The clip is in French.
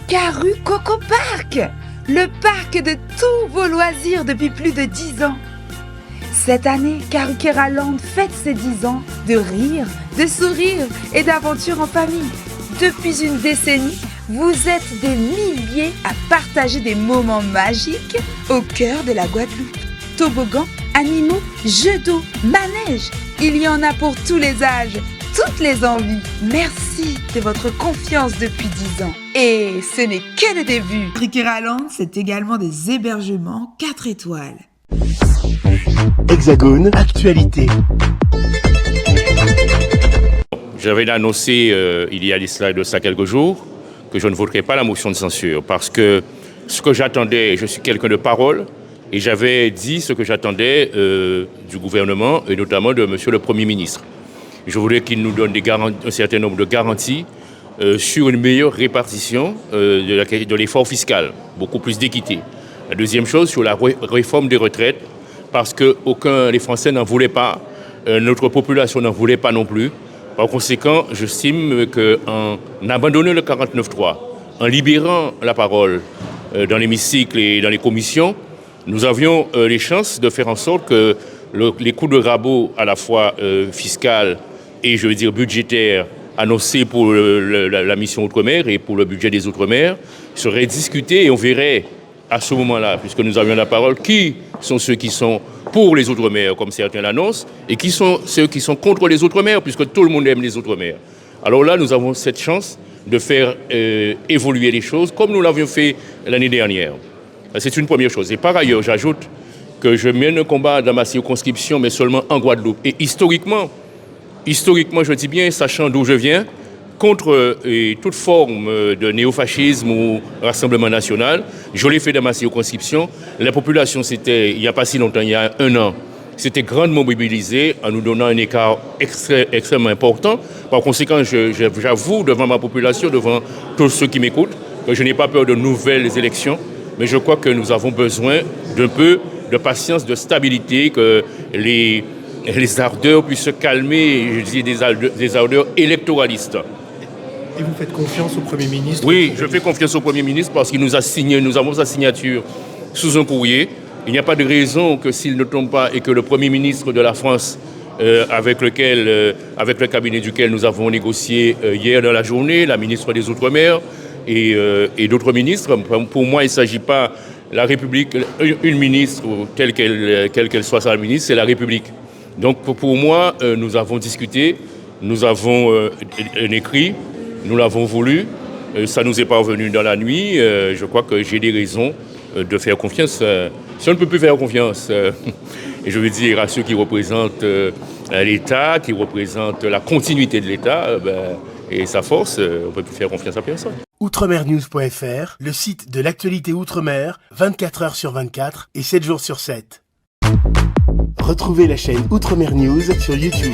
Caru Coco Park, le parc de tous vos loisirs depuis plus de 10 ans. Cette année, Karukeraland fête ses 10 ans de rire, de sourire et d'aventure en famille. Depuis une décennie, vous êtes des milliers à partager des moments magiques au cœur de la Guadeloupe. Toboggans, animaux, jeux d'eau, manèges, il y en a pour tous les âges, toutes les envies. Merci de votre confiance depuis 10 ans. Et ce n'est que le début. Karukeraland, c'est également des hébergements 4 étoiles. Hexagone, actualité. J'avais annoncé il y a de ça quelques jours que je ne voterai pas la motion de censure parce que ce que j'attendais, je suis quelqu'un de parole et j'avais dit ce que j'attendais du gouvernement et notamment de monsieur le Premier ministre. Je voulais qu'il nous donne un certain nombre de garanties sur une meilleure répartition de l'effort fiscal, beaucoup plus d'équité. La deuxième chose, sur la réforme des retraites, parce que les Français n'en voulaient pas, notre population n'en voulait pas non plus. Par conséquent, j'estime qu'en abandonnant le 49.3, en libérant la parole dans l'hémicycle et dans les commissions, nous avions les chances de faire en sorte que les coups de rabot à la fois fiscal et, je veux dire, budgétaire annoncés pour la mission Outre-mer et pour le budget des Outre-mer seraient discutés et on verrait à ce moment-là, puisque nous avions la parole, qui sont ceux qui sont pour les Outre-mer, comme certains l'annoncent, et qui sont ceux qui sont contre les Outre-mer, puisque tout le monde aime les Outre-mer. Alors là, nous avons cette chance de faire évoluer les choses, comme nous l'avions fait l'année dernière. C'est une première chose. Et par ailleurs, j'ajoute que je mène un combat dans ma circonscription, mais seulement en Guadeloupe. Et historiquement, je dis bien, sachant d'où je viens, contre toute forme de néofascisme ou rassemblement national. Je l'ai fait dans ma circonscription. La population, c'était, il n'y a pas si longtemps, il y a 1 an, s'était grandement mobilisée en nous donnant un écart extrêmement important. Par conséquent, j'avoue devant ma population, devant tous ceux qui m'écoutent, que je n'ai pas peur de nouvelles élections, mais je crois que nous avons besoin d'un peu de patience, de stabilité, que les ardeurs puissent se calmer, je dis des ardeurs électoralistes. Et vous faites confiance au Premier ministre? Oui, je fais confiance au Premier ministre parce qu'il nous a signé, nous avons sa signature sous un courrier. Il n'y a pas de raison que s'il ne tombe pas et que le Premier ministre de la France, avec le cabinet duquel nous avons négocié hier dans la journée, la ministre des Outre-mer et d'autres ministres, pour moi il ne s'agit pas la République, une ministre, quelle qu'elle soit sa ministre, c'est la République. Donc pour moi, nous avons discuté, nous avons écrit, nous l'avons voulu, ça nous est parvenu dans la nuit. Je crois que j'ai des raisons de faire confiance. Si on ne peut plus faire confiance, et je veux dire à ceux qui représentent l'État, qui représentent la continuité de l'État, et sa force, on ne peut plus faire confiance à personne. Outremernews.fr, le site de l'actualité Outre-mer, 24 heures sur 24 et 7 jours sur 7. Retrouvez la chaîne Outremer News sur YouTube.